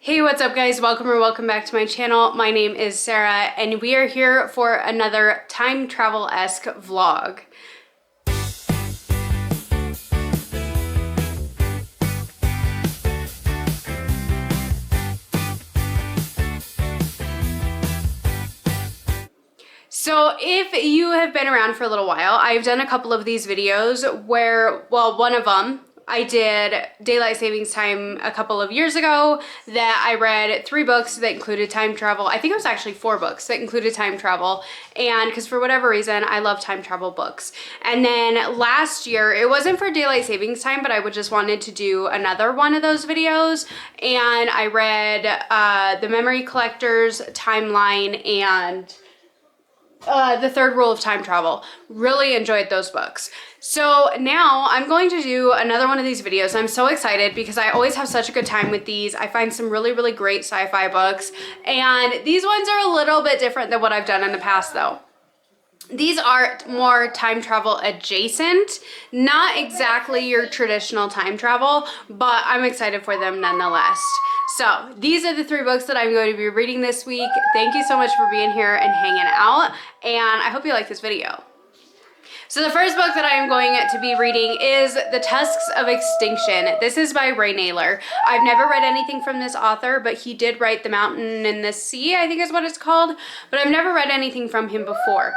Hey, what's up guys? Welcome or welcome back to my channel. My name is Sarah and we are here for another time travel-esque vlog. So if you have been around for a little while, I've done a couple of these videos where, well, one of them, I did daylight savings time a couple of years ago that I read 3 books that included time travel. I think it was actually 4 books that included time travel. And because for whatever reason, I love time travel books. And then last year, it wasn't for daylight savings time, but I would just wanted to do another one of those videos. And I read The Memory Collector's Timeline and The Third Rule of Time Travel. Really enjoyed those books. So now I'm going to do another one of these videos. I'm so excited because I always have such a good time with these. I find some really, really great sci-fi books. And these ones are a little bit different than what I've done in the past though. These are more time travel adjacent, not exactly your traditional time travel, but I'm excited for them nonetheless. So these are the 3 books that I'm going to be reading this week. Thank you so much for being here and hanging out, and I hope you like this video. So the first book that I am going to be reading is The Tusks of Extinction. This is by Ray Nayler. I've never read anything from this author, but he did write The Mountain and the Sea, I think is what it's called, but I've never read anything from him before.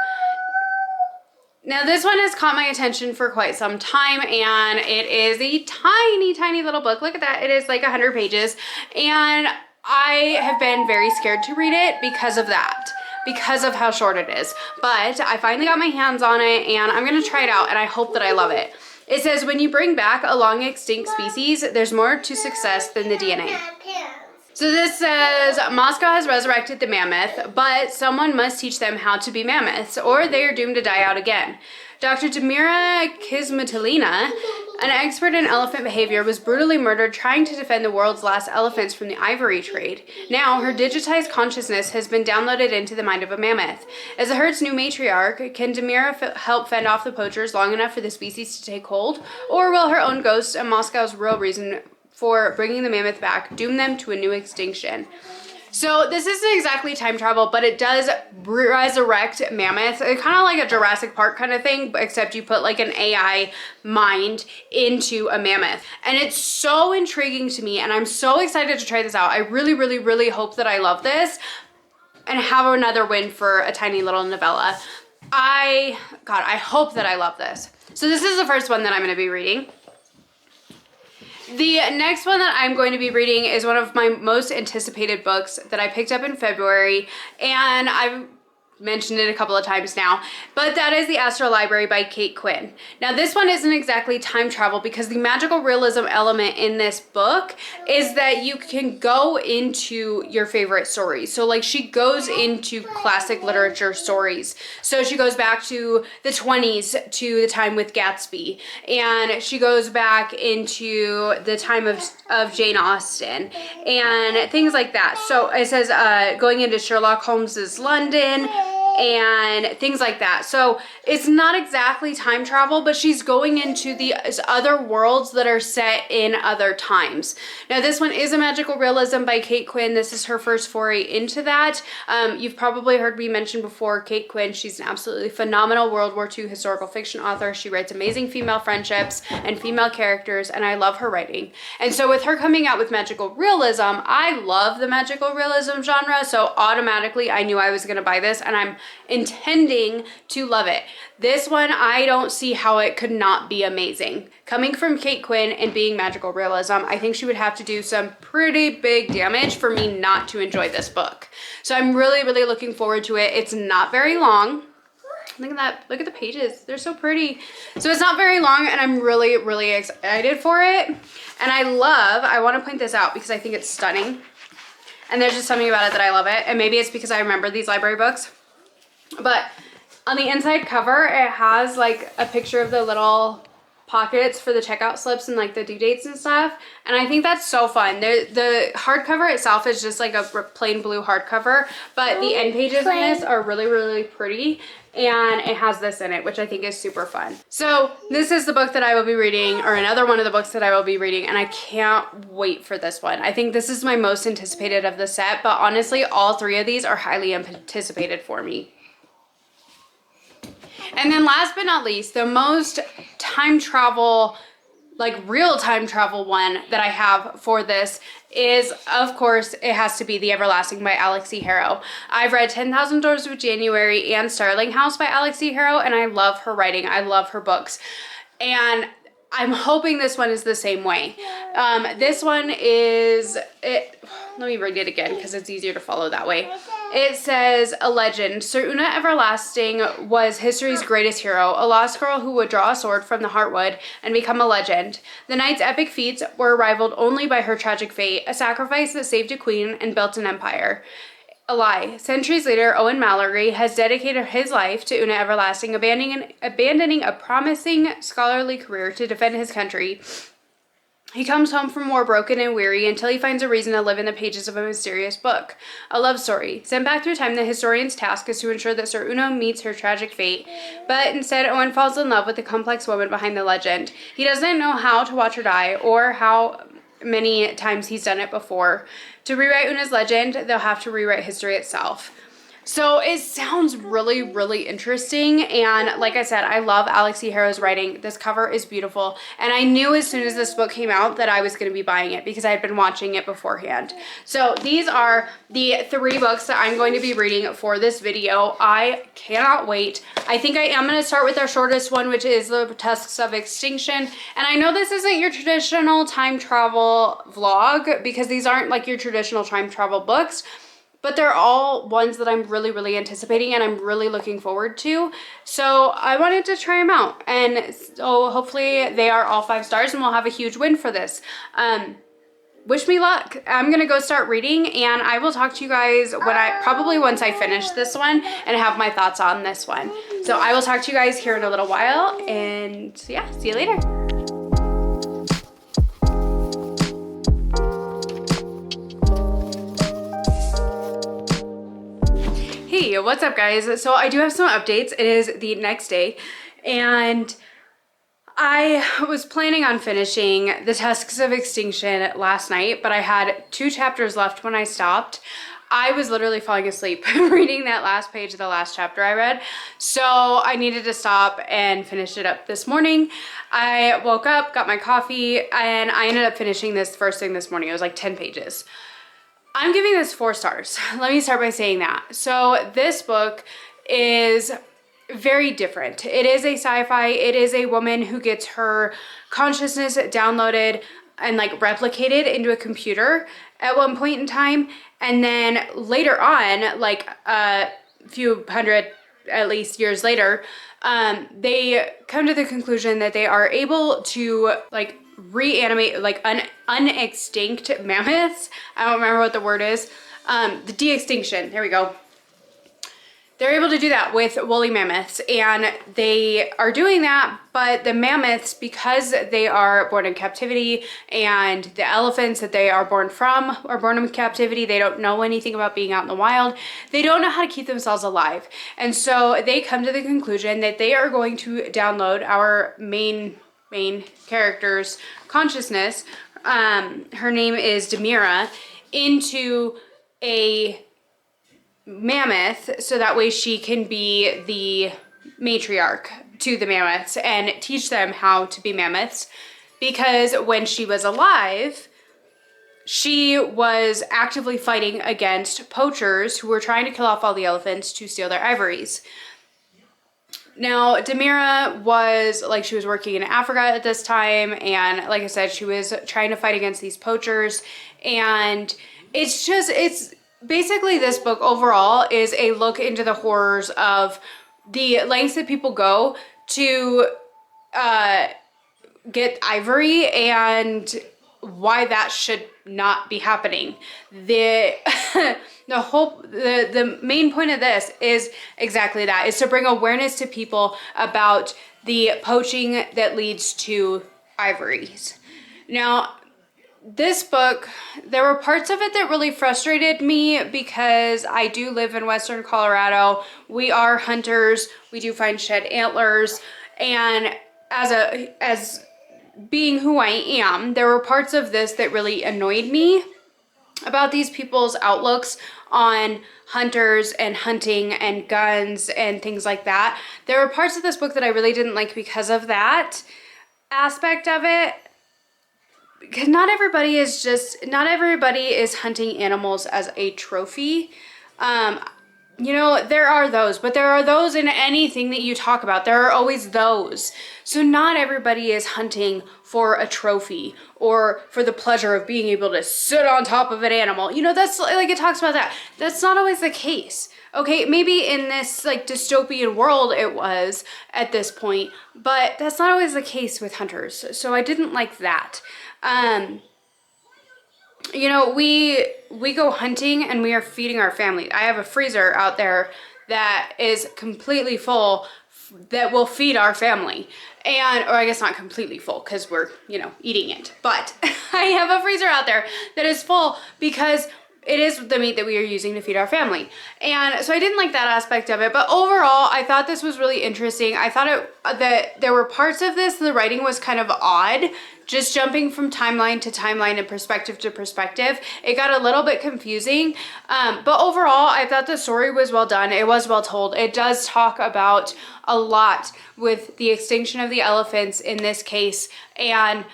Now this one has caught my attention for quite some time, and it is a tiny, tiny little book. Look at that. It is like 100 pages, and I have been very scared to read it because of that, because of how short it is. But I finally got my hands on it, and I'm going to try it out, and I hope that I love it. It says, when you bring back a long extinct species, there's more to success than the DNA. So this says, Moscow has resurrected the mammoth, but someone must teach them how to be mammoths, or they are doomed to die out again. Dr. Damira Kismatilina, an expert in elephant behavior, was brutally murdered trying to defend the world's last elephants from the ivory trade. Now, her digitized consciousness has been downloaded into the mind of a mammoth. As the herd's new matriarch, can Damira help fend off the poachers long enough for the species to take hold? Or will her own ghost and Moscow's real reason for bringing the mammoth back doom them to a new extinction? So this isn't exactly time travel, but it does resurrect mammoths. It's kind of like a Jurassic Park kind of thing, except you put like an AI mind into a mammoth. And it's so intriguing to me, and I'm so excited to try this out. I really, really, really hope that I love this and have another win for a tiny little novella. God, I hope that I love this. So this is the first one that I'm going to be reading. The next one that I'm going to be reading is one of my most anticipated books that I picked up in February, and I've mentioned it a couple of times now, but that is The Astral Library by Kate Quinn. Now this one isn't exactly time travel because the magical realism element in this book is that you can go into your favorite stories. So like she goes into classic literature stories. So she goes back to the 20s to the time with Gatsby, and she goes back into the time of Jane Austen and things like that. So it says going into Sherlock Holmes's London and things like that. So it's not exactly time travel, but she's going into the other worlds that are set in other times. Now this one is a magical realism by Kate Quinn. This is her first foray into that. You've probably heard me mention before Kate Quinn. She's an absolutely phenomenal World War II historical fiction author. She writes amazing female friendships and female characters, and I love her writing. And so with her coming out with magical realism, I love the magical realism genre, so automatically I knew I was going to buy this, and I'm intending to love it. This one, I don't see how it could not be amazing. Coming from Kate Quinn and being magical realism, I think she would have to do some pretty big damage for me not to enjoy this book. So I'm really, really looking forward to it. It's not very long. Look at that. Look at the pages. They're so pretty. So it's not very long, and I'm really, really excited for it. And I want to point this out because I think it's stunning. And there's just something about it that I love it. And maybe it's because I remember these library books. But on the inside cover, it has like a picture of the little pockets for the checkout slips and like the due dates and stuff. And I think that's so fun. The hardcover itself is just like a plain blue hardcover, but the end pages in this are really, really pretty. and it has this in it, which I think is super fun. So this is the book that I will be reading, or another one of the books that I will be reading, and I can't wait for this one. I think this is my most anticipated of the set, but honestly, all three of these are highly anticipated for me. And then last but not least, the most time travel, like real time travel one that I have for this is, of course, it has to be The Everlasting by Alex E. Harrow. I've read 10,000 Doors of January and Starling House by Alex E. Harrow, and I love her writing. I love her books. And I'm hoping this one is the same way. This one is, let me read it again because it's easier to follow that way. It says, a legend. Sir Una Everlasting was history's greatest hero, a lost girl who would draw a sword from the Heartwood and become a legend. The knight's epic feats were rivaled only by her tragic fate, a sacrifice that saved a queen and built an empire. A lie. Centuries later, Owen Mallory has dedicated his life to Una Everlasting, abandoning a promising scholarly career to defend his country. He comes home from war broken and weary until he finds a reason to live in the pages of a mysterious book. A love story. Sent back through time, the historian's task is to ensure that Sir Una meets her tragic fate. But instead, Owen falls in love with the complex woman behind the legend. He doesn't know how to watch her die or how many times he's done it before. To rewrite Una's legend, they'll have to rewrite history itself. So it sounds really, really interesting. And like I said, I love Alex E. Harrow's writing. This cover is beautiful. And I knew as soon as this book came out that I was going to be buying it because I had been watching it beforehand. So these are the 3 books that I'm going to be reading for this video. I cannot wait. I think I am going to start with our shortest one, which is The Tusks of Extinction. And I know this isn't your traditional time travel vlog because these aren't like your traditional time travel books. But they're all ones that I'm really, really anticipating and I'm really looking forward to. So I wanted to try them out. And so hopefully they are all 5 stars and we'll have a huge win for this. Wish me luck. I'm going to go start reading and I will talk to you guys probably once I finish this one and have my thoughts on this one. So I will talk to you guys here in a little while and yeah, see you later. Hey, what's up guys? So I do have some updates. It is the next day and I was planning on finishing The Tusks of Extinction last night, but I had 2 chapters left when I stopped. I was literally falling asleep reading that last page of the last chapter I read. So I needed to stop and finish it up this morning. I woke up, got my coffee, and I ended up finishing this first thing this morning. It was like 10 pages. I'm giving this 4 stars. Let me start by saying that. So this book is very different. It is a sci-fi. It is a woman who gets her consciousness downloaded and like replicated into a computer at one point in time. And then later on, like a few hundred at least years later, they come to the conclusion that they are able to like reanimate like unextinct mammoths. I don't remember what the word is. The de-extinction, there we go. They're able to do that with woolly mammoths and they are doing that, but the mammoths, because they are born in captivity and the elephants that they are born from are born in captivity, they don't know anything about being out in the wild. They don't know how to keep themselves alive. And so they come to the conclusion that they are going to download our main character's consciousness, her name is Demira, into a mammoth so that way she can be the matriarch to the mammoths and teach them how to be mammoths, because when she was alive she was actively fighting against poachers who were trying to kill off all the elephants to steal their ivories. Now, Demira was, like, she was working in Africa at this time, and like I said, she was trying to fight against these poachers, and it's basically this book overall is a look into the horrors of the lengths that people go to get ivory and why that should not be happening. The main point of this is exactly that, is to bring awareness to people about the poaching that leads to ivories. Now, this book, there were parts of it that really frustrated me because I do live in Western Colorado. We are hunters. We do find shed antlers. And as being who I am, there were parts of this that really annoyed me about these people's outlooks on hunters and hunting and guns and things like that. There were parts of this book that I really didn't like because of that aspect of it. Because not everybody is hunting animals as a trophy. You know, there are those, but there are those in anything that you talk about. There are always those. So not everybody is hunting for a trophy or for the pleasure of being able to sit on top of an animal. You know, that's like, it talks about that. That's not always the case. Okay, maybe in this like dystopian world it was at this point, but that's not always the case with hunters. So I didn't like that. You know, we go hunting and we are feeding our family. I have a freezer out there that is completely full that will feed our family. Or I guess not completely full because we're, you know, eating it. But I have a freezer out there that is full because it is the meat that we are using to feed our family. And so I didn't like that aspect of it, but overall I thought this was really interesting. I thought that there were parts of this, the writing was kind of odd, just jumping from timeline to timeline and perspective to perspective. It got a little bit confusing, but overall I thought the story was well done. It was well told. It does talk about a lot with the extinction of the elephants in this case, and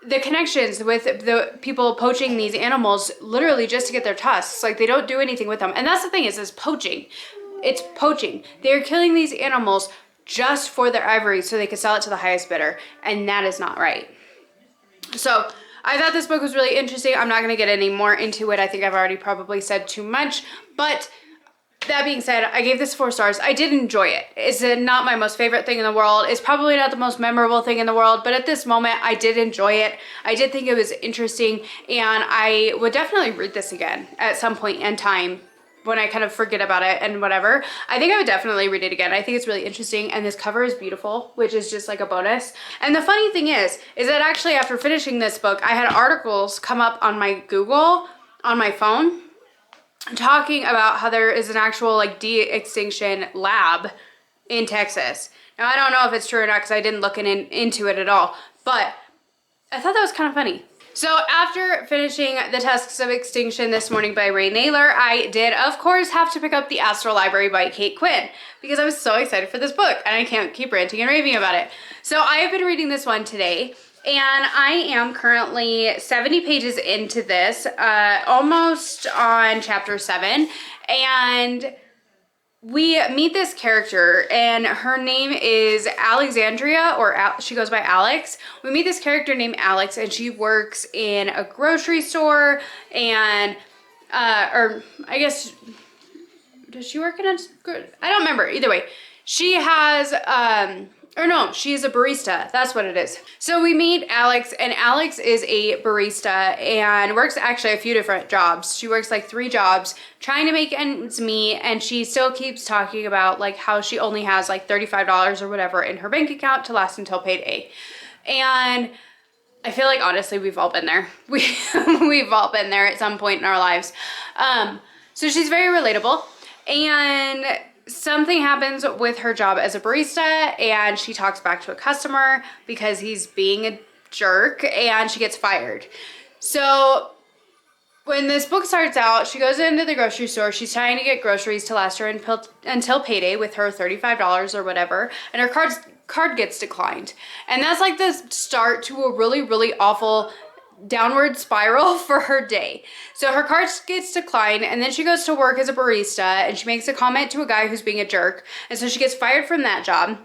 the connections with the people poaching these animals literally just to get their tusks. Like, they don't do anything with them. And that's the thing is poaching. It's poaching. They're killing these animals just for their ivory so they could sell it to the highest bidder. And that is not right. So I thought this book was really interesting. I'm not going to get any more into it. I think I've already probably said too much. But that being said, I gave this 4 stars. I did enjoy it. It's not my most favorite thing in the world. It's probably not the most memorable thing in the world, but at this moment, I did enjoy it. I did think it was interesting, and I would definitely read this again at some point in time when I kind of forget about it and whatever. I think I would definitely read it again. I think it's really interesting, and this cover is beautiful, which is just like a bonus. And the funny thing is that actually after finishing this book, I had articles come up on my Google on my phone talking about how there is an actual like de-extinction lab in Texas. Now, I don't know if it's true or not because I didn't look into it at all, but I thought that was kind of funny. So after finishing The Tusks of Extinction this morning by Ray Naylor, I did, of course, have to pick up The Astral Library by Kate Quinn because I was so excited for this book and I can't keep ranting and raving about it. So I have been reading this one today, and I am currently 70 pages into this, almost on chapter 7, and we meet this character, and her name is Alexandria, or she goes by Alex. We meet this character named Alex, and she works in a grocery store, and, or I guess, does she work in a, I don't remember, either way. She has, or no, she is a barista. That's what it is. So we meet Alex, and Alex is a barista and works actually a few different jobs. She works like 3 jobs trying to make ends meet, and she still keeps talking about like how she only has like $35 or whatever in her bank account to last until payday. And I feel like honestly we've all been there. We've all been there at some point in our lives. So she's very relatable, and something happens with her job as a barista, and she talks back to a customer because he's being a jerk, and she gets fired. So when this book starts out, she goes into the grocery store. She's trying to get groceries to last her until payday with her $35 or whatever, and her card gets declined. And that's like the start to a really, really awful downward spiral for her day. So her card gets declined, and then she goes to work as a barista, and she makes a comment to a guy who's being a jerk, and so she gets fired from that job.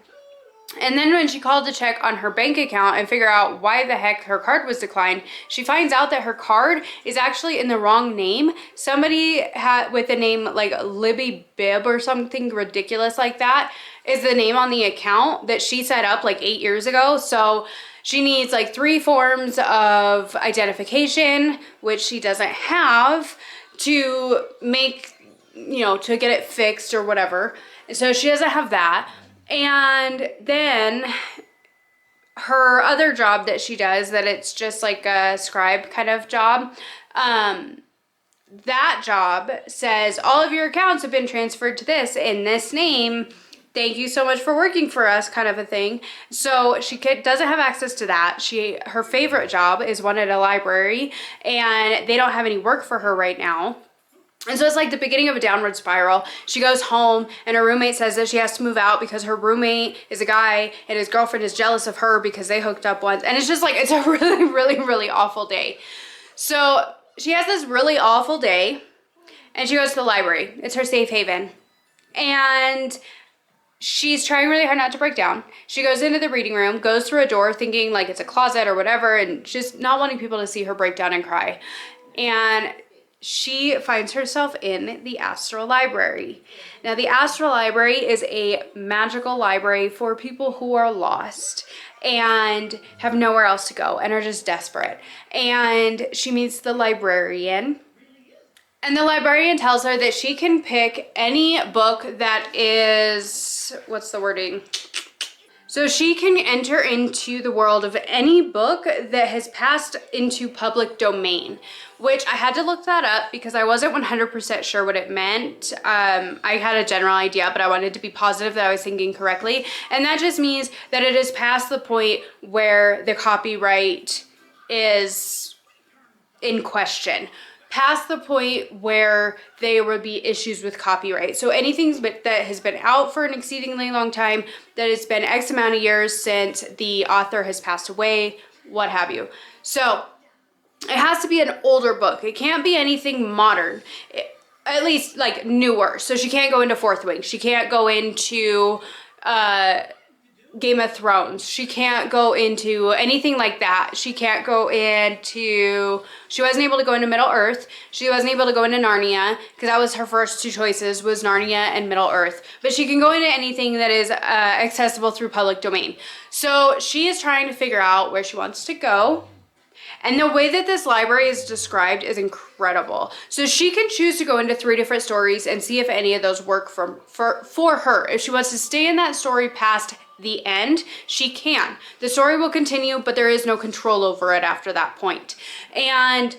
And then when she called to check on her bank account and figure out why the heck her card was declined, she finds out that her card is actually in the wrong name. Somebody with a name like Libby Bibb or something ridiculous like that is the name on the account that she set up like 8 years ago. So she needs like 3 forms of identification, which she doesn't have, to make, you know, to get it fixed or whatever. So she doesn't have that. And then her other job that she does, that it's just like a scribe kind of job, that job says all of your accounts have been transferred to this in this name. Thank you so much for working for us, kind of a thing. So she doesn't have access to that. Her favorite job is one at a library, and they don't have any work for her right now. And so it's like the beginning of a downward spiral. She goes home and her roommate says that she has to move out because her roommate is a guy and his girlfriend is jealous of her because they hooked up once. And it's just like, it's a really, really, really awful day. So she has this really awful day and she goes to the library. It's her safe haven. And she's trying really hard not to break down. She goes into the reading room, goes through a door thinking like it's a closet or whatever, and just not wanting people to see her break down and cry. And she finds herself in the Astral Library. Now, the Astral Library is a magical library for people who are lost and have nowhere else to go and are just desperate. And she meets the librarian. And the librarian tells her that she can pick any book that is, what's the wording? So she can enter into the world of any book that has passed into public domain, which I had to look that up because I wasn't 100% sure what it meant. I had a general idea, but I wanted to be positive that I was thinking correctly. And that just means that it is past the point where the copyright is in question. Past the point where there would be issues with copyright. So anything that has been out for an exceedingly long time, that it's been X amount of years since the author has passed away, what have you. So it has to be an older book. It can't be anything modern, at least like newer. So she can't go into Fourth Wing. She can't go into Game of Thrones. She can't go into anything like that. She can't go into, she wasn't able to go into Middle Earth. She wasn't able to go into Narnia because that was her first two choices, was Narnia and Middle Earth. But she can go into anything that is accessible through public domain. So she is trying to figure out where she wants to go. And the way that this library is described is incredible. So she can choose to go into 3 different stories and see if any of those work for her. If she wants to stay in that story past the end, she can. The story will continue, but there is no control over it after that point. And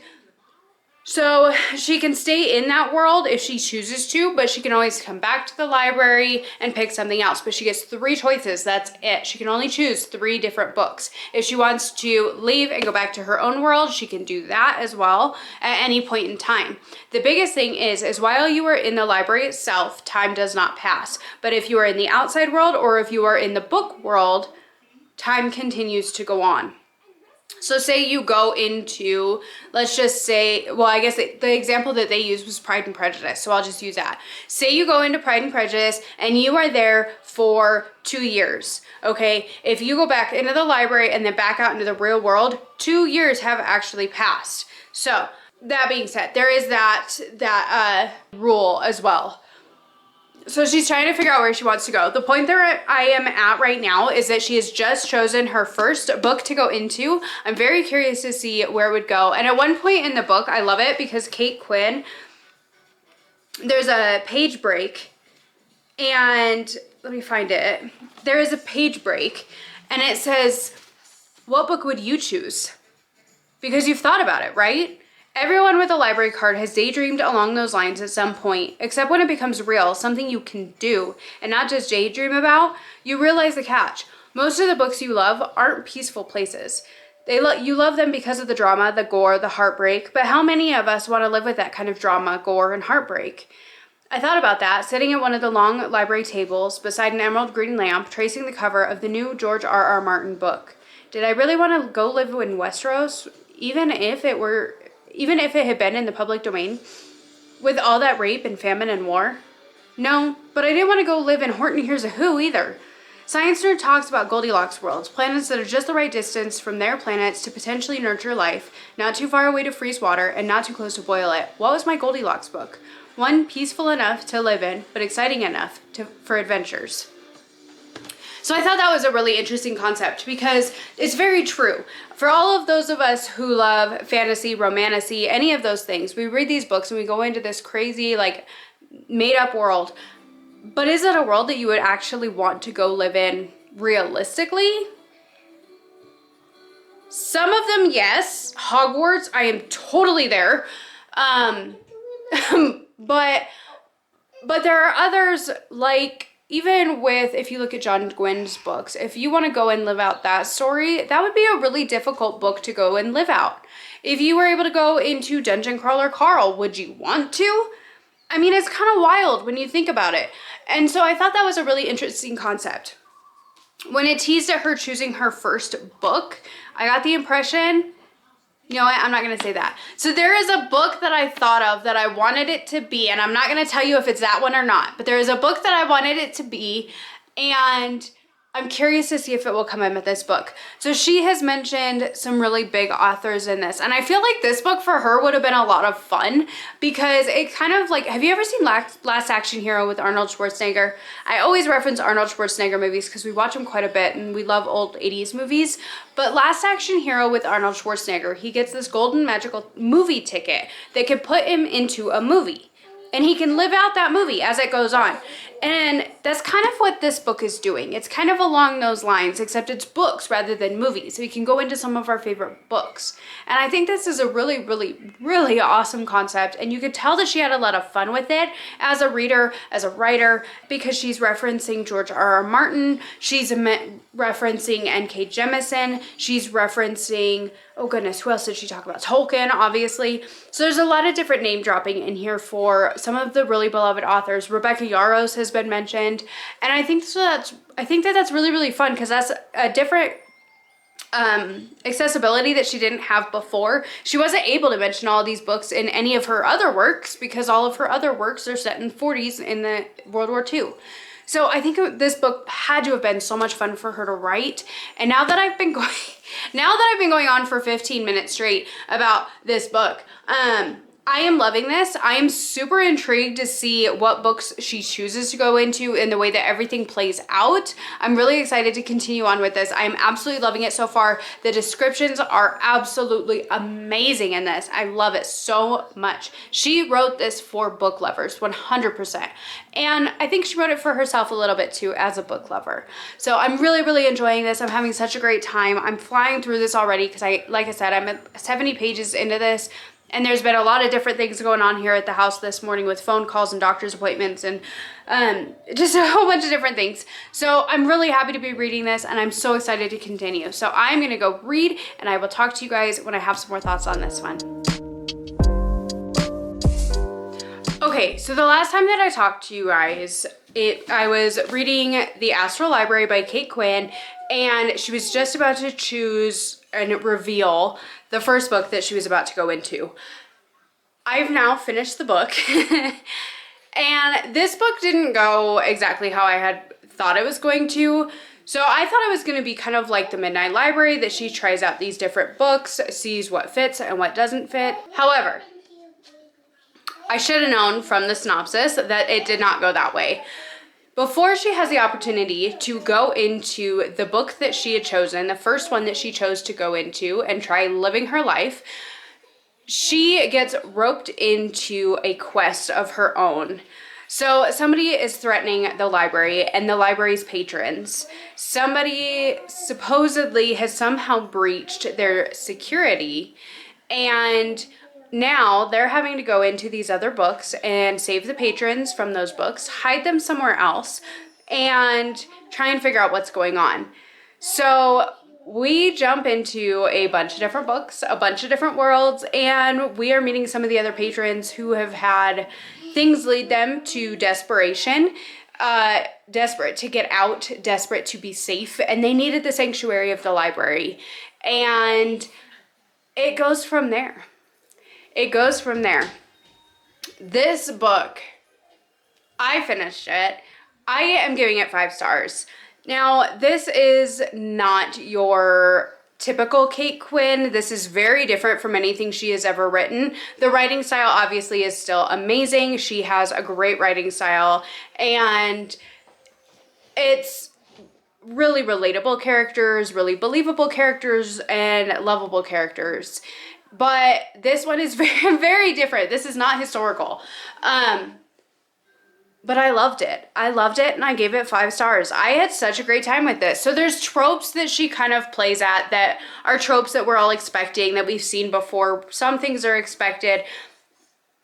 so she can stay in that world if she chooses to, but she can always come back to the library and pick something else. But she gets 3 choices, that's it. She can only choose 3 different books. If she wants to leave and go back to her own world, she can do that as well at any point in time. The biggest thing is while you are in the library itself, time does not pass. But if you are in the outside world or if you are in the book world, time continues to go on. So say you go into, let's just say, well, I guess the example that they used was Pride and Prejudice, so I'll just use that. Say you go into Pride and Prejudice and you are there for 2 years, okay? If you go back into the library and then back out into the real world, 2 years have actually passed. So that being said, there is that rule as well. So she's trying to figure out where she wants to go. The point that I am at right now is that she has just chosen her first book to go into. I'm very curious to see where it would go. And at one point in the book, I love it because Kate Quinn, there's a page break, and let me find it. There is a page break and it says, what book would you choose? Because you've thought about it, right? Everyone with a library card has daydreamed along those lines at some point, except when it becomes real, something you can do, and not just daydream about, you realize the catch. Most of the books you love aren't peaceful places. You love them because of the drama, the gore, the heartbreak, but how many of us want to live with that kind of drama, gore, and heartbreak? I thought about that, sitting at one of the long library tables beside an emerald green lamp, tracing the cover of the new George R.R. Martin book. Did I really want to go live in Westeros, even if it had been in the public domain, with all that rape and famine and war? No, but I didn't want to go live in Horton Hears a Who either. Science Nerd talks about Goldilocks worlds, planets that are just the right distance from their planets to potentially nurture life, not too far away to freeze water, and not too close to boil it. What was my Goldilocks book? One peaceful enough to live in, but exciting enough for adventures. So I thought that was a really interesting concept because it's very true. For all of those of us who love fantasy, romantasy, any of those things, we read these books and we go into this crazy, like, made-up world. But is it a world that you would actually want to go live in realistically? Some of them, yes. Hogwarts, I am totally there. Um, but there are others, like even with, if you look at John Gwynn's books, if you want to go and live out that story, that would be a really difficult book to go and live out. If you were able to go into Dungeon Crawler Carl, would you want to? I mean, it's kind of wild when you think about it. And so I thought that was a really interesting concept. When it teased at her choosing her first book, I got the impression, you know what, I'm not going to say that. So there is a book that I thought of that I wanted it to be, and I'm not going to tell you if it's that one or not, but there is a book that I wanted it to be, and I'm curious to see if it will come in with this book. So she has mentioned some really big authors in this, and I feel like this book for her would have been a lot of fun because it kind of like, have you ever seen Last Action Hero with Arnold Schwarzenegger? I always reference Arnold Schwarzenegger movies because we watch them quite a bit and we love old 80s movies. But Last Action Hero with Arnold Schwarzenegger, he gets this golden magical movie ticket that could put him into a movie. And he can live out that movie as it goes on. And that's kind of what this book is doing. It's kind of along those lines, except it's books rather than movies. So we can go into some of our favorite books. And I think this is a really, really, really awesome concept. And you could tell that she had a lot of fun with it as a reader, as a writer, because she's referencing George R.R. Martin. She's referencing N.K. Jemisin. She's referencing, oh goodness, who else did she talk about? Tolkien, obviously. So there's a lot of different name dropping in here for some of the really beloved authors. Rebecca Yarros has been mentioned. And I think that's really, really fun because that's a different accessibility that she didn't have before. She wasn't able to mention all these books in any of her other works because all of her other works are set in 40s in the World War II. So I think this book had to have been so much fun for her to write. And now that I've been going on for 15 minutes straight about this book, I am loving this. I am super intrigued to see what books she chooses to go into and the way that everything plays out. I'm really excited to continue on with this. I'm absolutely loving it so far. The descriptions are absolutely amazing in this. I love it so much. She wrote this for book lovers, 100%. And I think she wrote it for herself a little bit too as a book lover. So I'm really, really enjoying this. I'm having such a great time. I'm flying through this already because like I said, I'm at 70 pages into this. And there's been a lot of different things going on here at the house this morning with phone calls and doctor's appointments and just a whole bunch of different things. So I'm really happy to be reading this and I'm so excited to continue. So I'm going to go read and I will talk to you guys when I have some more thoughts on this one. Okay, so the last time that I talked to you guys, I was reading The Astral Library by Kate Quinn, and she was just about to choose and reveal the first book that she was about to go into. I've now finished the book, and this book didn't go exactly how I had thought it was going to. So I thought it was going to be kind of like the Midnight Library, that she tries out these different books, sees what fits and what doesn't fit. However, I should have known from the synopsis that it did not go that way. Before she has the opportunity to go into the book that she had chosen, the first one that she chose to go into and try living her life, she gets roped into a quest of her own. So somebody is threatening the library and the library's patrons. Somebody supposedly has somehow breached their security, and now they're having to go into these other books and save the patrons from those books, hide them somewhere else, and try and figure out what's going on. So we jump into a bunch of different books, a bunch of different worlds, and we are meeting some of the other patrons who have had things lead them to desperation, desperate to get out, desperate to be safe, and they needed the sanctuary of the library. And it goes from there. It goes from there. This book, I finished it. I am giving it 5 stars. Now, this is not your typical Kate Quinn. This is very different from anything she has ever written. The writing style obviously is still amazing. She has a great writing style, and it's really relatable characters, really believable characters, and lovable characters. But this one is very, very different. This is not historical. but I loved it. I loved it and I gave it 5 stars. I had such a great time with this. So there's tropes that she kind of plays at that are tropes that we're all expecting, that we've seen before. Some things are expected,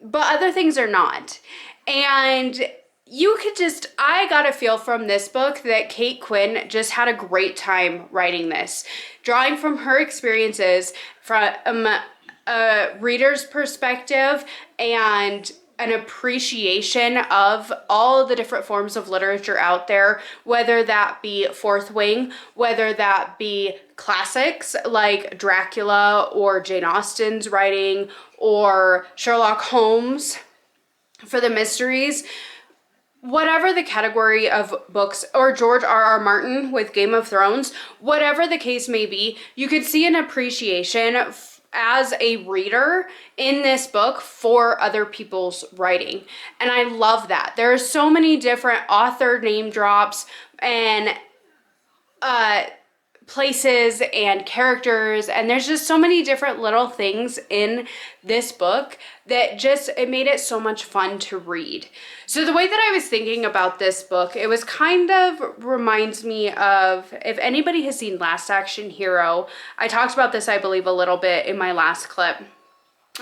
but other things are not. And you could just, I got a feel from this book that Kate Quinn just had a great time writing this. Drawing from her experiences from a reader's perspective and an appreciation of all the different forms of literature out there, whether that be Fourth Wing, whether that be classics like Dracula or Jane Austen's writing, or Sherlock Holmes for the mysteries, whatever the category of books, or George R.R. Martin with Game of Thrones, whatever the case may be, you could see an appreciation as a reader in this book for other people's writing. And I love that. There are so many different author name drops and places and characters, and there's just so many different little things in this book that just, it made it so much fun to read. So the way that I was thinking about this book, it was kind of reminds me of, if anybody has seen Last Action Hero, I talked about this, I believe, a little bit in my last clip.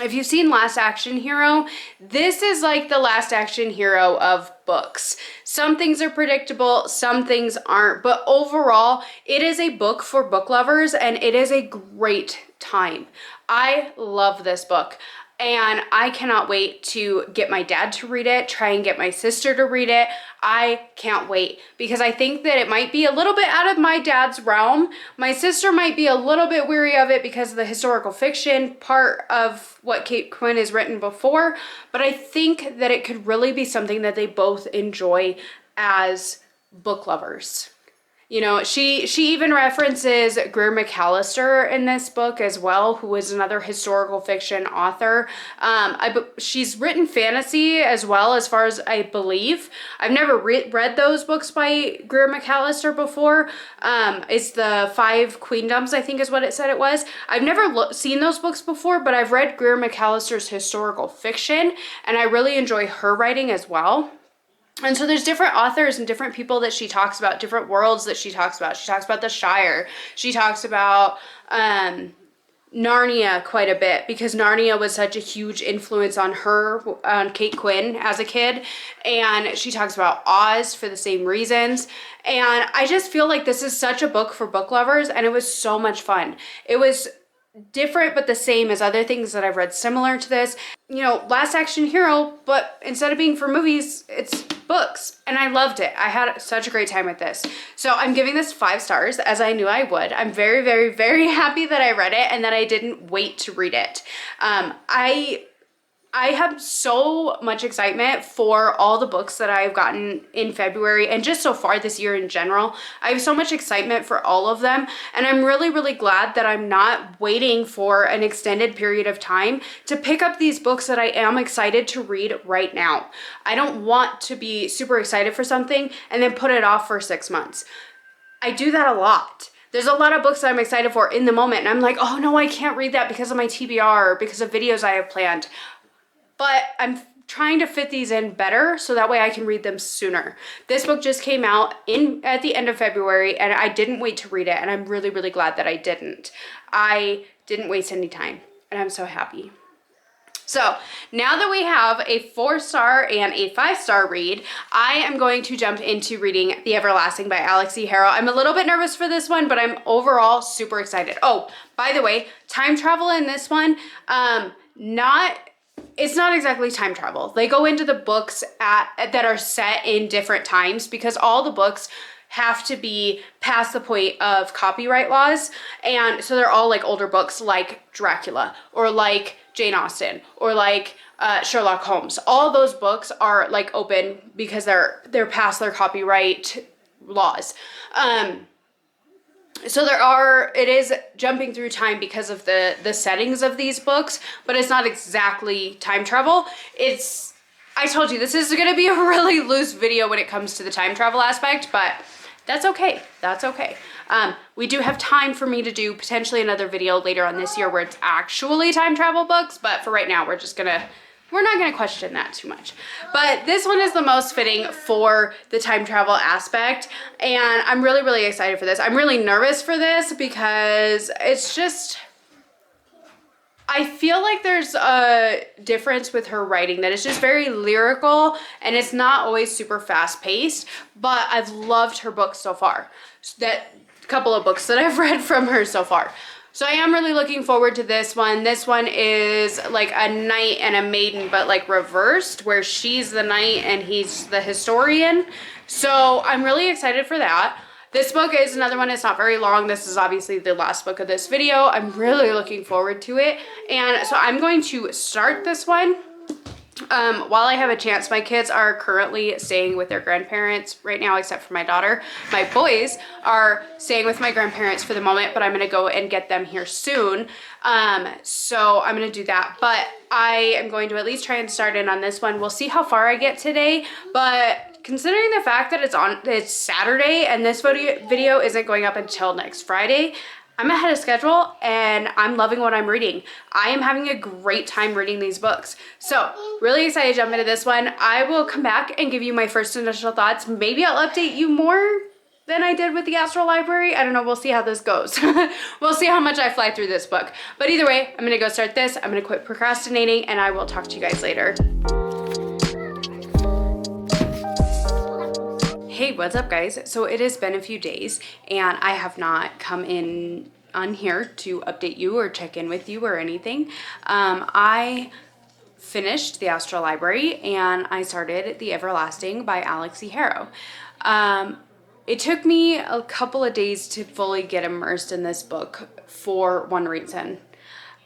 If you've seen Last Action Hero, this is like the Last Action Hero of books. Some things are predictable, some things aren't, but overall, it is a book for book lovers and it is a great time. I love this book. And I cannot wait to get my dad to read it, try and get my sister to read it. I can't wait, because I think that it might be a little bit out of my dad's realm. My sister might be a little bit weary of it because of the historical fiction part of what Kate Quinn has written before, but I think that it could really be something that they both enjoy as book lovers. You know, she even references Greer Macallister in this book as well, who is another historical fiction author. She's written fantasy as well, as far as I believe. I've never read those books by Greer Macallister before. It's the Five Queendoms, I think is what it said it was. I've never seen those books before, but I've read Greer Macallister's historical fiction, and I really enjoy her writing as well. And so there's different authors and different people that she talks about, different worlds that she talks about. She talks about the Shire. She talks about Narnia quite a bit, because Narnia was such a huge influence on her, on Kate Quinn as a kid. And she talks about Oz for the same reasons. And I just feel like this is such a book for book lovers, and it was so much fun. It was different but the same as other things that I've read similar to this. You know, Last Action Hero, but instead of being for movies, it's books, and I loved it. I had such a great time with this. So I'm giving this 5 stars, as I knew I would. I'm very, very, very happy that I read it and that I didn't wait to read it. I have so much excitement for all the books that I've gotten in February, and just so far this year in general. I have so much excitement for all of them, and I'm really, really glad that I'm not waiting for an extended period of time to pick up these books that I am excited to read right now. I don't want to be super excited for something and then put it off for 6 months. I do that a lot. There's a lot of books that I'm excited for in the moment, and I'm like, oh no, I can't read that because of my TBR or because of videos I have planned. But I'm trying to fit these in better so that way I can read them sooner. This book just came out at the end of February, and I didn't wait to read it, and I'm really, really glad that I didn't. I didn't waste any time, and I'm so happy. So now that we have a 4-star and a 5-star read, I am going to jump into reading The Everlasting by Alix E. Harrow. I'm a little bit nervous for this one, but I'm overall super excited. Oh, by the way, time travel in this one, it's not exactly time travel. They go into the books that are set in different times, because all the books have to be past the point of copyright laws. And so they're all like older books like Dracula or like Jane Austen or like Sherlock Holmes. All those books are like open because they're past their copyright laws. So it is jumping through time because of the settings of these books, but it's not exactly time travel. I told you, this is going to be a really loose video when it comes to the time travel aspect, but that's okay. That's okay. We do have time for me to do potentially another video later on this year where it's actually time travel books, but for right now, we're just going to we're not going to question that too much. But this one is the most fitting for the time travel aspect. And I'm really, really excited for this. I'm really nervous for this because it's just, I feel like there's a difference with her writing that is just very lyrical and it's not always super fast paced, but I've loved her books so far. That couple of books that I've read from her so far. So I am really looking forward to this one. This one is like a knight and a maiden, but like reversed, where she's the knight and he's the historian. So I'm really excited for that. This book is another one. It's not very long. This is obviously the last book of this video. I'm really looking forward to it. And so I'm going to start this one while I have a chance. My kids are currently staying with their grandparents right now, except for my daughter. My boys are staying with my grandparents for the moment, but I'm going to go and get them here soon. So I'm going to do that, but I am going to at least try and start in on this one. We'll see how far I get today, but considering the fact that it's Saturday and this video isn't going up until next Friday, I'm ahead of schedule and I'm loving what I'm reading. I am having a great time reading these books. So really excited to jump into this one. I will come back and give you my first initial thoughts. Maybe I'll update you more than I did with the Astral Library. I don't know, we'll see how this goes. We'll see how much I fly through this book. But either way, I'm gonna go start this. I'm gonna quit procrastinating and I will talk to you guys later. Hey, what's up guys? So it has been a few days and I have not come in on here to update you or check in with you or anything. I finished the Astral Library and I started The Everlasting by Alex E. Harrow. It took me a couple of days to fully get immersed in this book for one reason.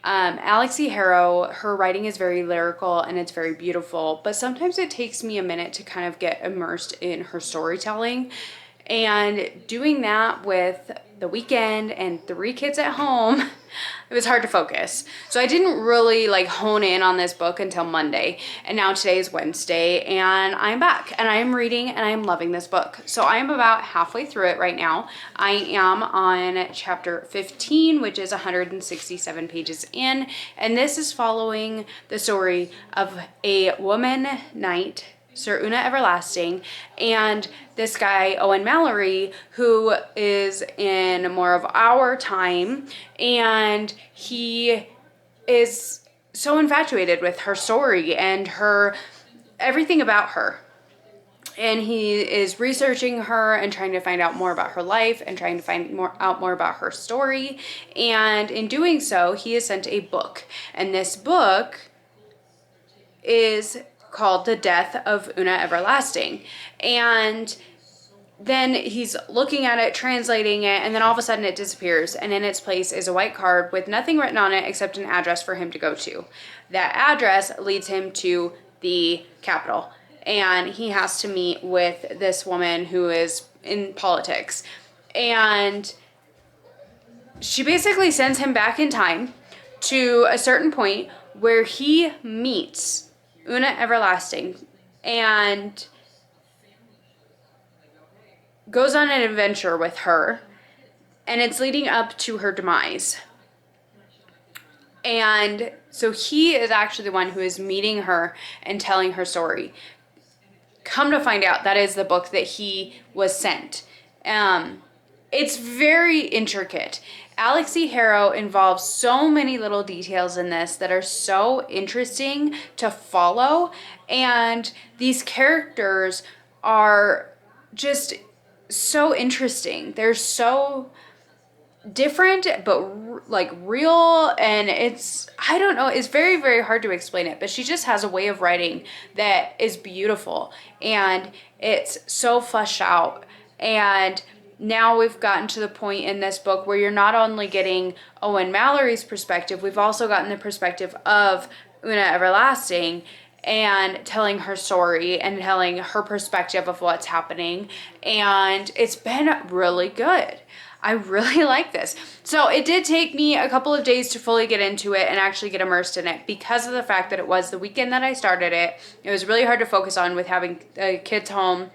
Alex E. Harrow, her writing is very lyrical and it's very beautiful, but sometimes it takes me a minute to kind of get immersed in her storytelling. And doing that with the weekend and 3 kids at home, it was hard to focus. So I didn't really like hone in on this book until Monday. And now today is Wednesday and I'm back and I am reading and I am loving this book. So I am about halfway through it right now. I am on chapter 15, which is 167 pages in. And this is following the story of a woman knight, Sir Una Everlasting, and this guy, Owen Mallory, who is in more of our time, and he is so infatuated with her story and her, everything about her. And he is researching her and trying to find out more about her life and trying to find out more about her story. And in doing so, he is sent a book. And this book is called The Death of Una Everlasting. And then he's looking at it, translating it, and then all of a sudden it disappears. And in its place is a white card with nothing written on it except an address for him to go to. That address leads him to the Capitol. And he has to meet with this woman who is in politics. And she basically sends him back in time to a certain point where he meets Una Everlasting and goes on an adventure with her, and it's leading up to her demise. And so he is actually the one who is meeting her and telling her story. Come to find out, that is the book that he was sent. It's very intricate. Alex E. Harrow involves so many little details in this that are so interesting to follow, and these characters are just so interesting. They're so different but like real, and it's, I don't know, it's very, very hard to explain it, but she just has a way of writing that is beautiful and it's so fleshed out. And now we've gotten to the point in this book where you're not only getting Owen Mallory's perspective, we've also gotten the perspective of Una Everlasting and telling her story and telling her perspective of what's happening. And it's been really good. I really like this. So it did take me a couple of days to fully get into it and actually get immersed in it because of the fact that it was the weekend that I started it. It was really hard to focus on with having kids home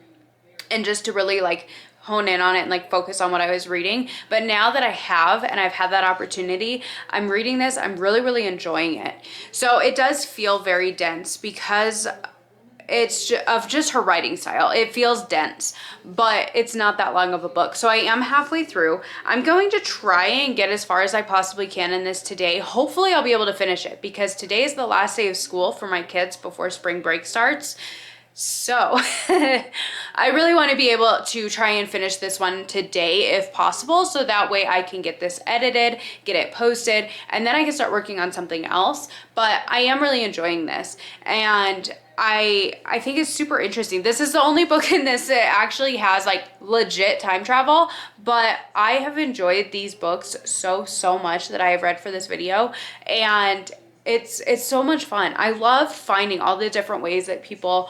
and just to really like hone in on it and like focus on what I was reading. But now that I have, and I've had that opportunity, I'm reading this, I'm really enjoying it. So it does feel very dense because it's of just her writing style. It feels dense, but it's not that long of a book. So I am halfway through. I'm going to try and get as far as I possibly can in this today. Hopefully I'll be able to finish it because today is the last day of school for my kids before spring break starts. So I really want to be able to try and finish this one today if possible, so that way I can get this edited, get it posted, and then I can start working on something else. But I am really enjoying this, and I think it's super interesting. This is the only book in this that actually has like legit time travel, but I have enjoyed these books so much that I have read for this video, and it's so much fun. I love finding all the different ways that people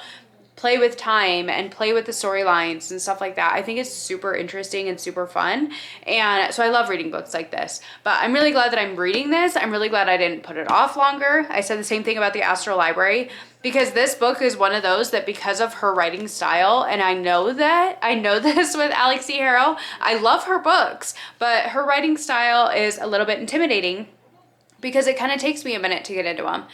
play with time and play with the storylines and stuff like that. I think it's super interesting and super fun. And so I love reading books like this. But I'm really glad that I'm reading this. I'm really glad I didn't put it off longer. I said the same thing about the Astral Library, because this book is one of those that because of her writing style, and I know this with Alix E. Harrow, I love her books, but her writing style is a little bit intimidating because it kind of takes me a minute to get into them.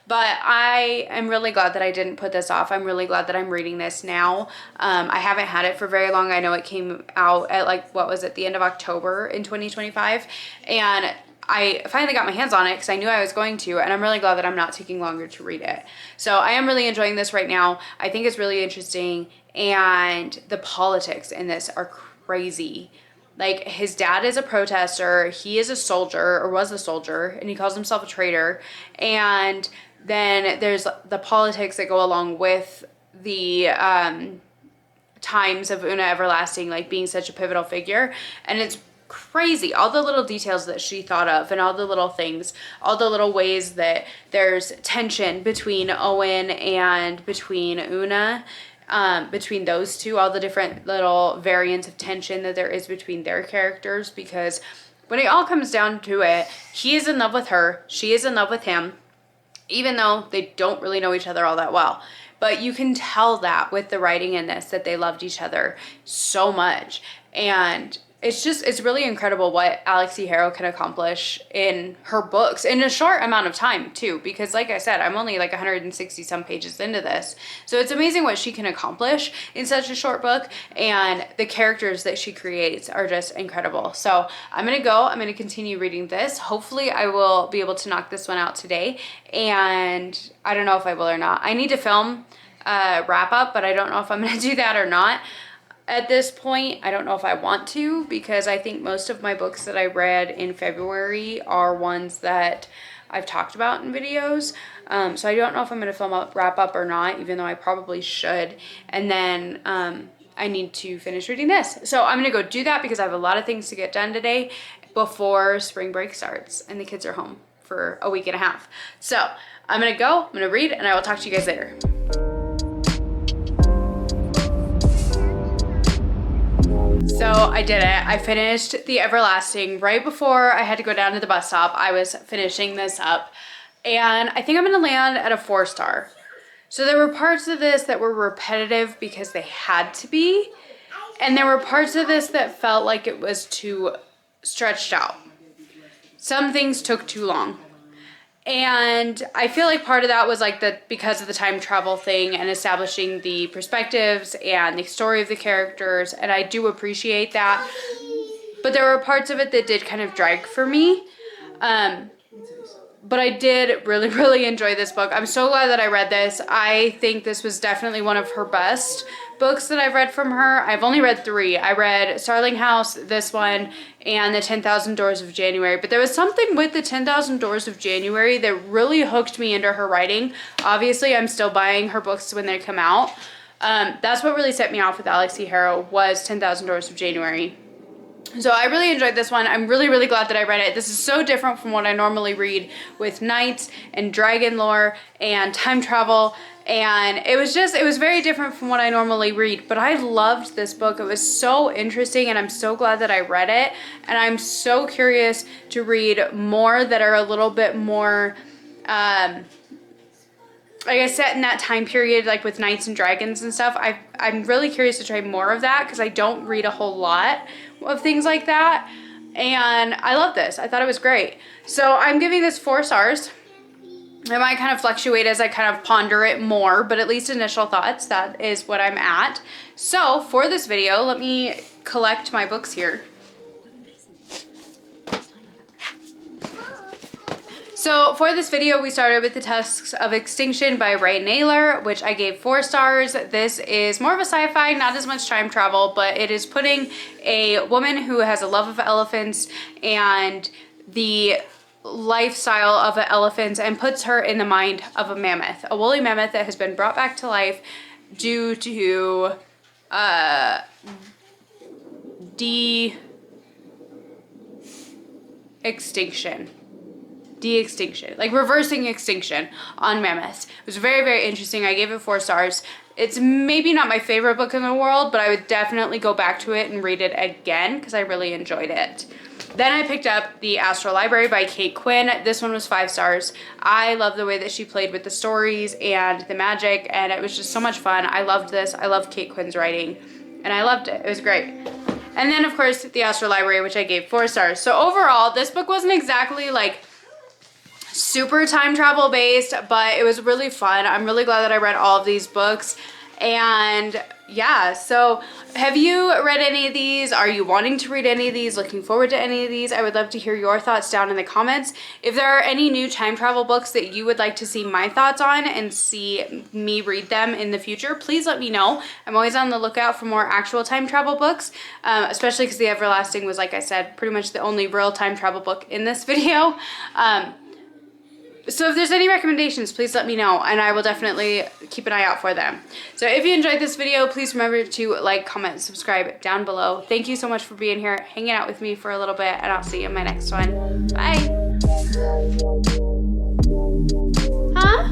But I am really glad that I didn't put this off. I'm really glad that I'm reading this now. I haven't had it for very long. I know it came out at like, what was it, the end of October in 2025. And I finally got my hands on it because I knew I was going to, and I'm really glad that I'm not taking longer to read it. So I am really enjoying this right now. I think it's really interesting, and the politics in this are crazy. Like, his dad is a protester, he is a soldier, or was a soldier, and he calls himself a traitor. And then there's the politics that go along with the times of Una Everlasting, like being such a pivotal figure. And it's crazy, all the little details that she thought of, and all the little things, all the little ways that there's tension between Owen and between Una. Between those two, all the different little variants of tension that there is between their characters, because when it all comes down to it, he is in love with her, she is in love with him, even though they don't really know each other all that well. But you can tell that with the writing in this, that they loved each other so much. And it's really incredible what Alix E. Harrow can accomplish in her books in a short amount of time too, because like I said, I'm only like 160 some pages into this. So it's amazing what she can accomplish in such a short book, and the characters that she creates are just incredible. So I'm gonna continue reading this. Hopefully I will be able to knock this one out today, and I don't know if I will or not. I need to film a wrap up, but I don't know if I'm gonna do that or not. At this point, I don't know if I want to, because I think most of my books that I read in February are ones that I've talked about in videos. So I don't know if I'm going to film a wrap up or not, even though I probably should. And then I need to finish reading this. So I'm going to go do that because I have a lot of things to get done today before spring break starts and the kids are home for a week and a half. So I'm going to go, I'm going to read, and I will talk to you guys later. So I did it. I finished The Everlasting right before I had to go down to the bus stop. I was finishing this up, and I think I'm gonna land at a 4-star. So there were parts of this that were repetitive because they had to be, and there were parts of this that felt like it was too stretched out. Some things took too long. And I feel like part of that was like because of the time travel thing and establishing the perspectives and the story of the characters, and I do appreciate that. But there were parts of it that did kind of drag for me. But I did really enjoy this book. I'm so glad that I read this. I think this was definitely one of her best books that I've read from her. I've only read 3. I read Starling House, this one, and The 10,000 Doors of January. But there was something with The 10,000 Doors of January that really hooked me into her writing. Obviously, I'm still buying her books when they come out. That's what really set me off with Alix E. Harrow, was 10,000 Doors of January. So I really enjoyed this one. I'm really glad that I read it. This is so different from what I normally read with knights and dragon lore and time travel. And it was very different from what I normally read. But I loved this book. It was so interesting, and I'm so glad that I read it. And I'm so curious to read more that are a little bit more I guess set in that time period, like with knights and dragons and stuff. I'm really curious to try more of that because I don't read a whole lot of things like that. And I love this. I thought it was great. So I'm giving this 4 stars. It might kind of fluctuate as I kind of ponder it more, but at least initial thoughts, that is what I'm at. So for this video, let me collect my books here. So for this video, we started with The Tusks of Extinction by Ray Naylor, which I gave 4 stars. This is more of a sci-fi, not as much time travel, but it is putting a woman who has a love of elephants and the lifestyle of elephants and puts her in the mind of a mammoth, a woolly mammoth that has been brought back to life due to de-extinction, like reversing extinction on mammoths. It was very, very interesting. I gave it 4 stars. It's maybe not my favorite book in the world, but I would definitely go back to it and read it again because I really enjoyed it. Then I picked up The Astral Library by Kate Quinn. This one was 5 stars. I love the way that she played with the stories and the magic, and it was just so much fun. I loved this. I loved Kate Quinn's writing, and I loved it. It was great. And then, of course, The Astral Library, which I gave 4 stars. So overall, this book wasn't exactly like super time travel based, but it was really fun. I'm really glad that I read all of these books. And yeah, so have you read any of these? Are you wanting to read any of these? Looking forward to any of these? I would love to hear your thoughts down in the comments. If there are any new time travel books that you would like to see my thoughts on and see me read them in the future, please let me know. I'm always on the lookout for more actual time travel books, especially because The Everlasting was, like I said, pretty much the only real time travel book in this video. So if there's any recommendations, please let me know, and I will definitely keep an eye out for them. So if you enjoyed this video, please remember to like, comment, subscribe down below. Thank you so much for being here, hanging out with me for a little bit, and I'll see you in my next one. Bye. Huh?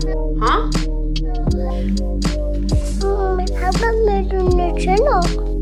How about on the channel?